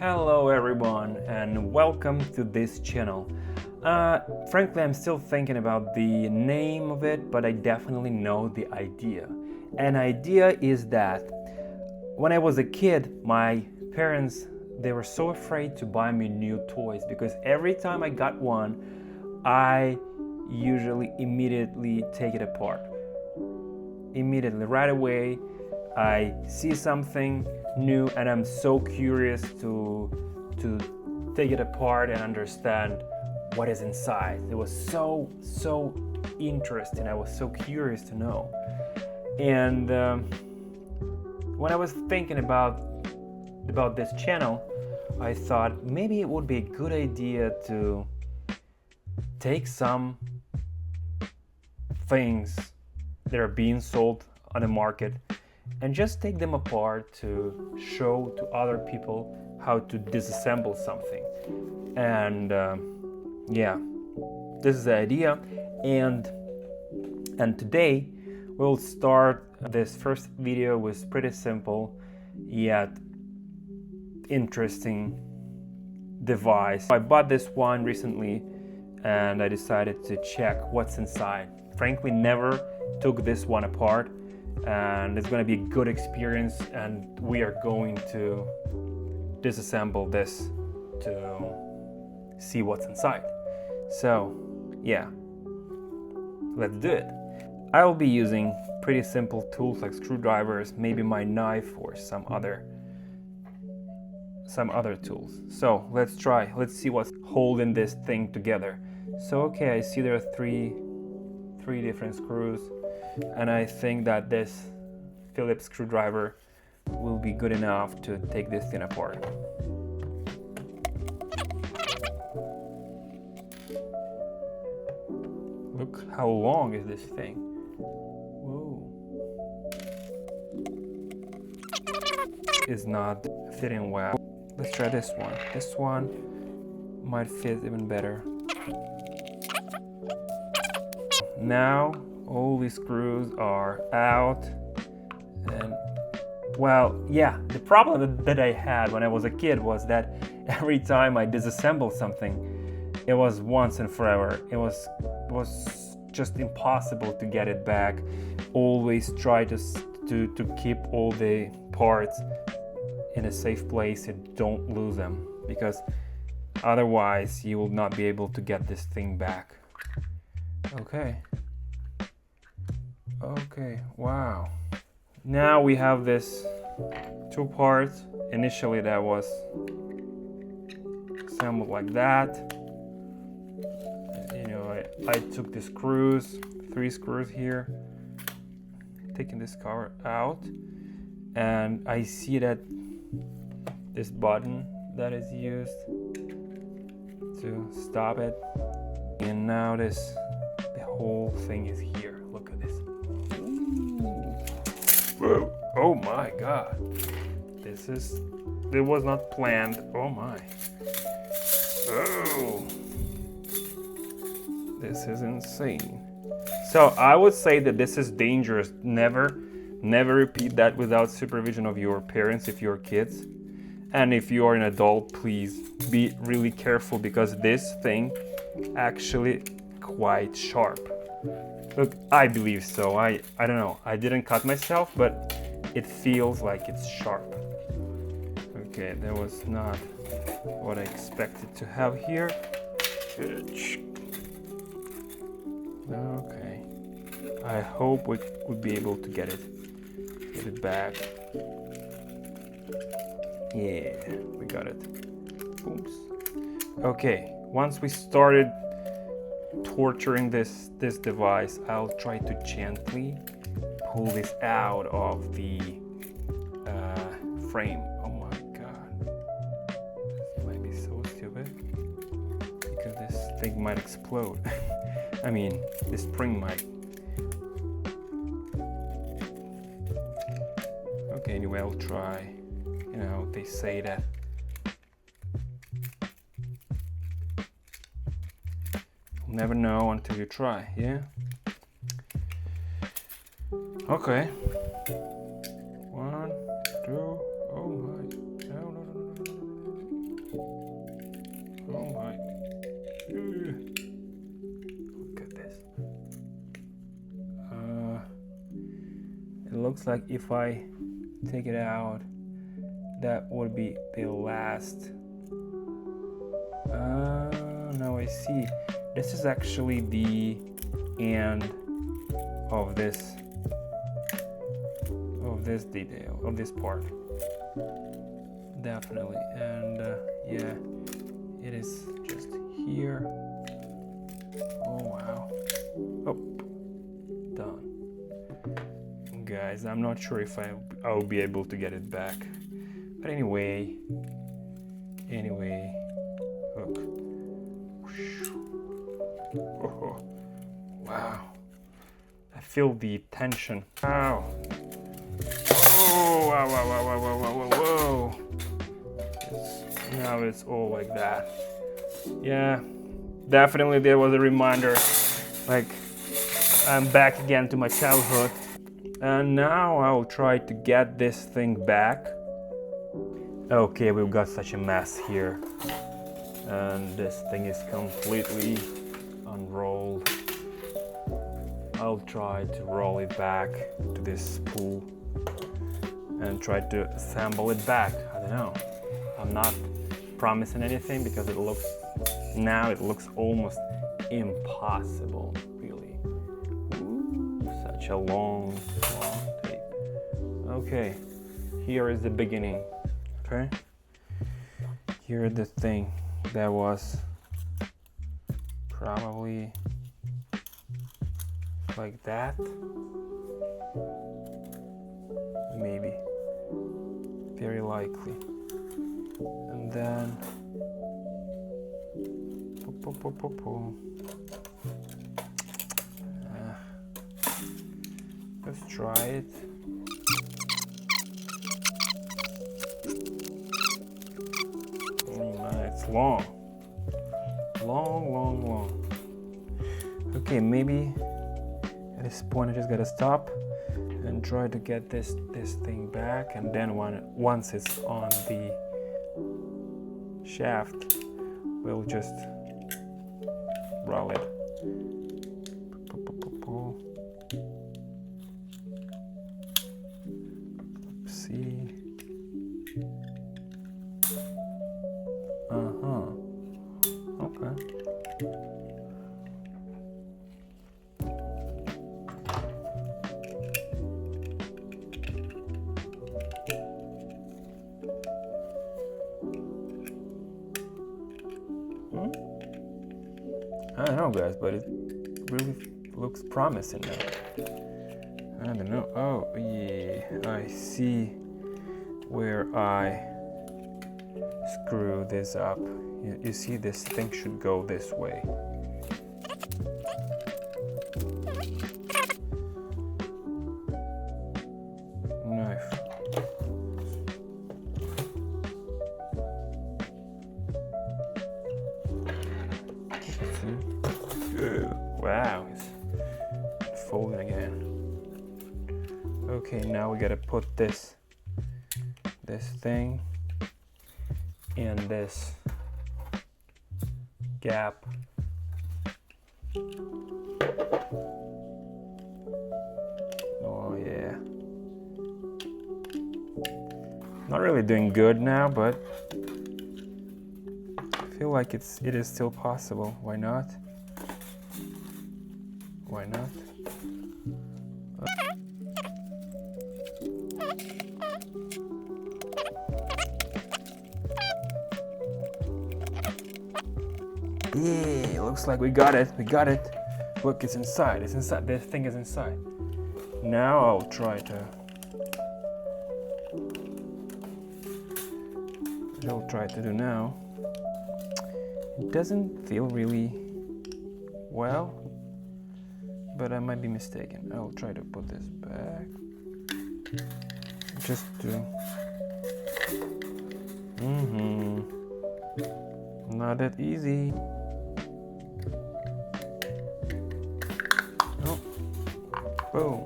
Hello everyone and welcome to this channel. Frankly, I'm still thinking about the name of it, but I definitely know the idea. An idea is that when I was a kid, my parents, they were so afraid to buy me new toys because every time I got one, I usually immediately take it apart. Immediately, right away, I see something new and I'm so curious to take it apart and understand what is inside. It was so interesting. I was so curious to know. And when I was thinking about this channel, I thought maybe it would be a good idea to take some things that are being sold on the market and just take them apart to show to other people how to disassemble something. And yeah, this is the idea. And today we'll start this first video with pretty simple yet interesting device. I bought this one recently and I decided to check what's inside. Frankly, never took this one apart, and it's going to be a good experience, and we are going to disassemble this to see what's inside. So yeah, let's do it. I'll be using pretty simple tools like screwdrivers, maybe my knife or some other tools. So let's try. Let's see what's holding this thing together. So okay, I see there are three different screws, and I think that this Phillips screwdriver will be good enough to take this thing apart. Look how long is this thing. Whoa. It's not fitting well. Let's try this one. This one might fit even better. Now all these screws are out, and well, yeah, the problem that I had when I was a kid was that every time I disassembled something, it was once and forever. It was just impossible to get it back. Always try to keep all the parts in a safe place and don't lose them, because otherwise you will not be able to get this thing back. Okay, wow. Now we have this two parts. Initially that was assembled like that. You know, I took the screws, 3 screws here, taking this cover out, and I see that this button that is used to stop it, and now the whole thing is here. Look at this. Whoa. Oh my god, it was not planned. Oh my. Oh, this is insane. So I would say that this is dangerous. Never repeat that without supervision of your parents if you're kids. And if you are an adult, please be really careful, because this thing actually quite sharp. Look, I believe so. I don't know. I didn't cut myself, but it feels like it's sharp. Okay, that was not what I expected to have here. Okay. I hope we would be able to get it back. Yeah, we got it. Oops. Okay, once we started torturing this device, I'll try to gently pull this out of the frame. Oh my god, this might be so stupid, because this thing might explode. I mean, the spring might. Okay, anyway, I'll try. You know, they say that you'll never know until you try, yeah? Okay. 1, 2, oh my. No. looks like if I take it out, that would be the last. Now I see. This is actually the end of this detail, of this part. Definitely. And yeah, it is just here. Oh wow. Oh, done. Guys, I'm not sure if I'll be able to get it back. But anyway, look. Oh, wow. I feel the tension. Wow. Oh, wow, wow, wow, wow, wow, wow, wow, whoa. Now it's all like that. Yeah, definitely there was a reminder, like I'm back again to my childhood. And now I'll try to get this thing back. Okay, we've got such a mess here. And this thing is completely unrolled. I'll try to roll it back to this spool and try to assemble it back. I don't know. I'm not promising anything because it looks almost impossible, really. Ooh, such a long tape. Okay, here is the beginning. Okay, here is the thing that was probably like that, maybe, very likely, and then let's try it. It's long. Okay, maybe at this point I just gotta stop and try to get this thing back, and then once it's on the shaft, we'll just roll it. Let's see. Okay. I don't know, guys, but it really looks promising now. I don't know. Oh, yeah, I see where I screw this up. You see, this thing should go this way. Knife. Wow, it's folding again. Okay, now we gotta put this thing in this gap. Oh yeah. Not really doing good now, but I feel like it is still possible. Why not? Why not? Yeah, looks like we got it. Look, it's inside. This thing is inside. Now I'll try to do now. It doesn't feel really well, but I might be mistaken. I'll try to put this back. Just to... Not that easy. Oh. Boom.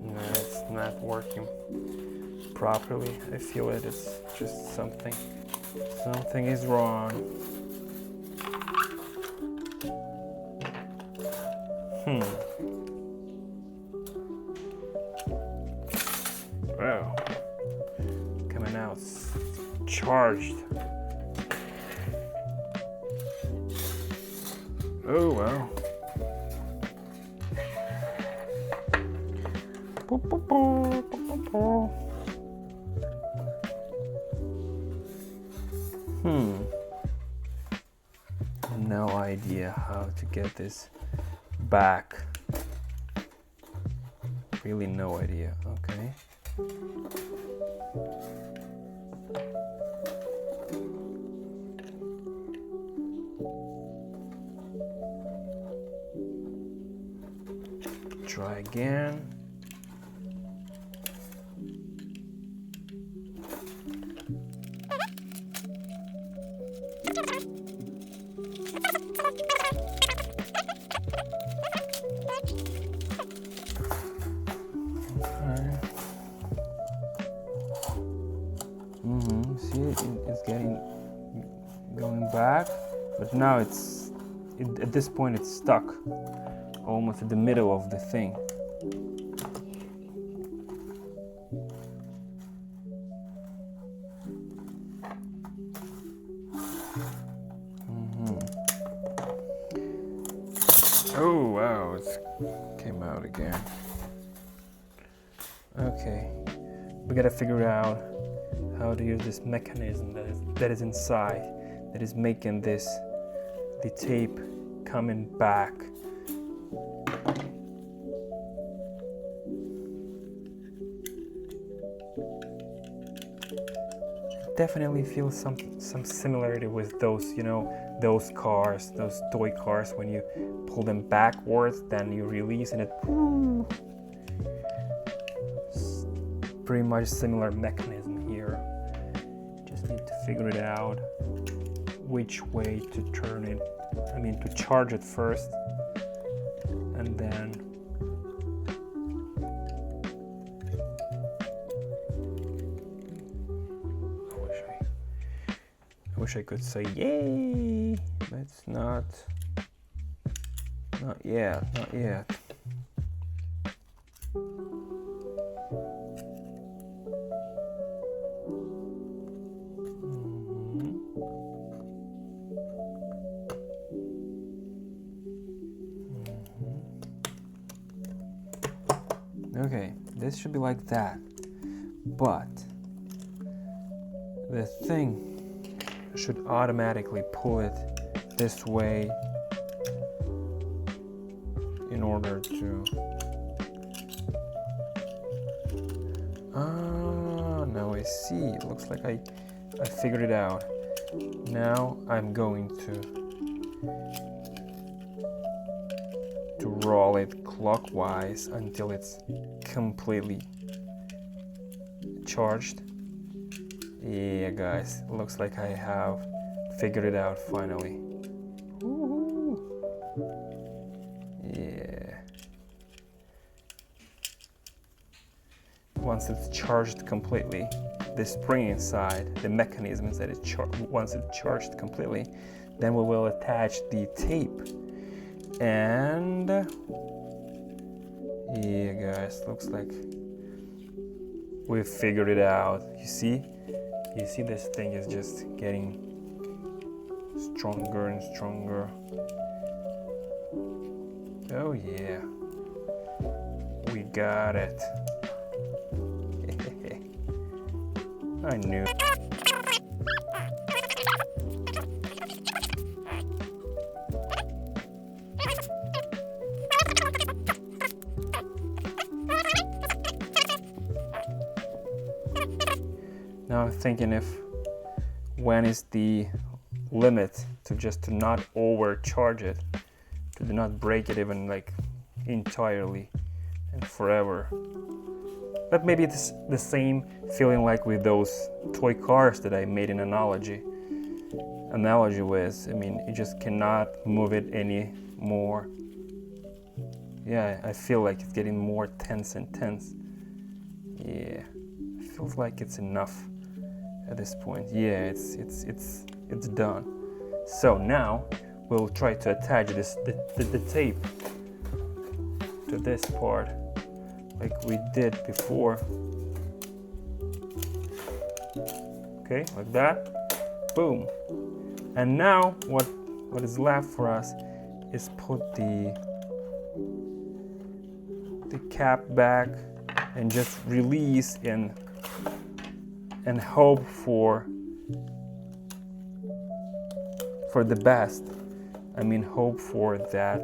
No, it's not working properly. I feel it is just something is wrong. Wow. Coming out charged. Oh wow. No idea how to get this back. Really no idea. Okay. Try again. See, it's going back, but now at this point it's stuck almost at the middle of the thing. Oh wow, it came out again. Okay, we gotta figure out how to use this mechanism that is inside, that is making the tape coming back. Definitely feel some similarity with those, those cars, those toy cars. When you pull them backwards, then you release, and it pretty much similar mechanism here. Just need to figure it out which way to turn it. I mean, to charge it first, and then I wish I could say yay, but it's not yet. Okay, this should be like that, but the thing should automatically pull it this way in order to... now I see. It looks like I figured it out. Now I'm going to roll it clockwise until it's completely charged. Yeah, guys, looks like I have figured it out finally. Woo-hoo. Yeah. Once it's charged completely, the spring inside, the mechanism is that once it's charged completely, then we will attach the tape. And yeah, guys, looks like we've figured it out. You see this thing is just getting stronger and stronger. Oh yeah, we got it. I knew. Now I'm thinking when is the limit to not overcharge it, to not break it even like entirely and forever. But maybe it's the same feeling like with those toy cars that I made an analogy with. I mean, you just cannot move it any more. Yeah, I feel like it's getting more tense and tense. Yeah, it feels like it's enough at this point. Yeah, it's done. So now we'll try to attach the tape to this part like we did before. Okay, like that. Boom. And now what is left for us is put the cap back and just release and hope for the best. I mean, hope for that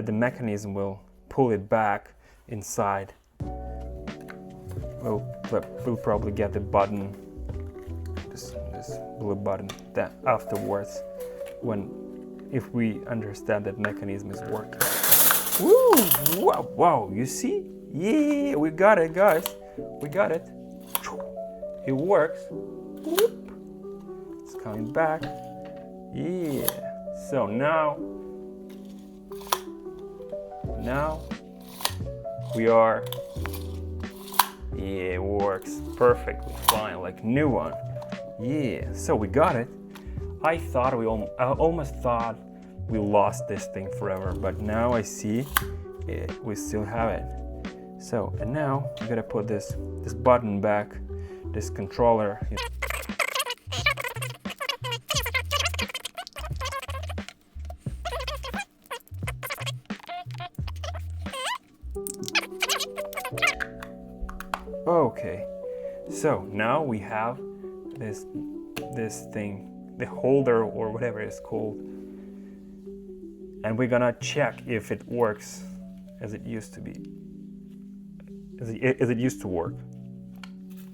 the mechanism will pull it back inside. We'll probably get the button, this blue button, that afterwards, if we understand that mechanism is working. Woo! Wow! Wow! You see? Yeah, we got it, guys. We got it. It works. Whoop. It's coming back. Yeah. So now we are. Yeah, it works perfectly fine, like new one. Yeah. So we got it. I almost thought we lost this thing forever, but now I see we still have it. So, and now we gotta put this button back, this controller. Okay, so now we have this thing, the holder or whatever it's called, and we're gonna check if it works as it used to be, as it used to work.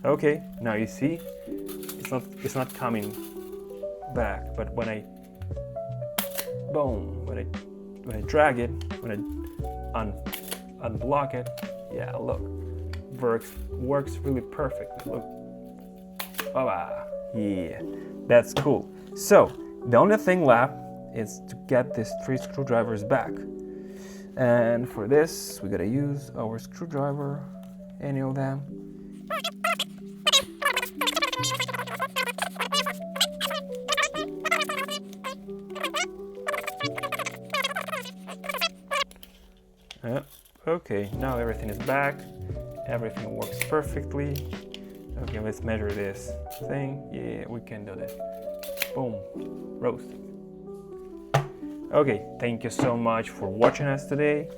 Okay, now you see it's not coming back, but when I drag it, when I unblock it, yeah, look, works really perfectly. Look, yeah, that's cool. So the only thing left is to get these 3 screwdrivers back, and for this we gotta use our screwdriver, any of them. Okay, now everything is back. Everything works perfectly. Okay, let's measure this thing. Yeah, we can do this. Boom, roasted. Okay, thank you so much for watching us today.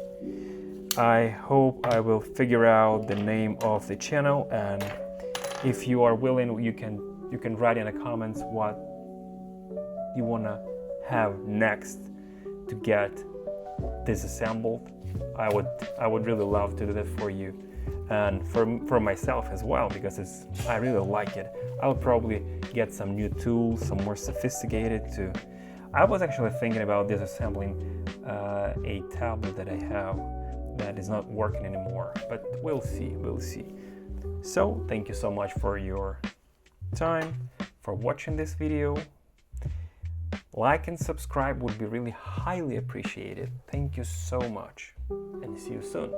I hope I will figure out the name of the channel, and if you are willing, you can write in the comments what you wanna have next to get disassembled. I would really love to do that for you, and for myself as well, because I really like it. I'll probably get some new tools, some more sophisticated too. I was actually thinking about disassembling a tablet that I have that is not working anymore, but we'll see. So thank you so much for your time, for watching this video. Like and subscribe would be really highly appreciated. Thank you so much, and see you soon.